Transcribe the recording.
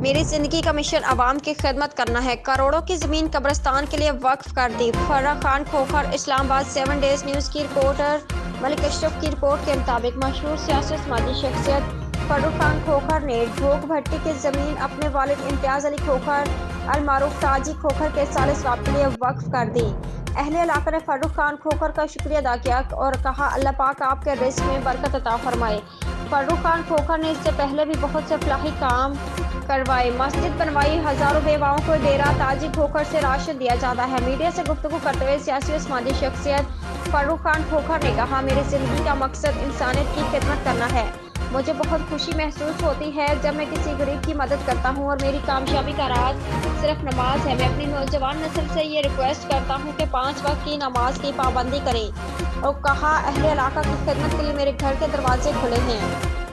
میری زندگی کا مشن عوام کی خدمت کرنا ہے۔ کروڑوں کی زمین قبرستان کے لیے وقف کر دی۔ فرح خان کھوکھر۔ اسلام آباد 7 ڈیز نیوز کی رپورٹر ملک اشرف کی رپورٹ کے مطابق مشہور سیاسی سماجی شخصیت فرح خان کھوکھر نے ڈھوک بھٹی کی زمین اپنے والد امتیاز علی کھوکھر المعروف تاجی کھوکھر کے ثالث ثواب کے لیے وقف کر دی۔ اہل علاقہ نے فرح خان کھوکھر کا شکریہ ادا کیا اور کہا اللہ پاک آپ کے رزق میں برکت عطا فرمائے۔ فرح خان کھوکھر نے اس سے پہلے بھی بہت سے فلاحی کام کروائے، مسجد بنوائی، ہزاروں بیواؤں کو ڈیرہ تاجی کھوکھر سے راشن دیا جاتا ہے۔ میڈیا سے گفتگو کرتے ہوئے سیاسی و سماجی شخصیت فرح خان کھوکھر نے کہا میری زندگی کا مقصد انسانیت کی خدمت کرنا ہے۔ مجھے بہت خوشی محسوس ہوتی ہے جب میں کسی غریب کی مدد کرتا ہوں اور میری کامیابی کا راز صرف نماز ہے۔ میں اپنی نوجوان نسل سے یہ ریکویسٹ کرتا ہوں کہ 5 وقت کی نماز کی پابندی کریں اور کہا اہل علاقہ کی خدمت کے لیے میرے گھر کے دروازے کھلے ہیں۔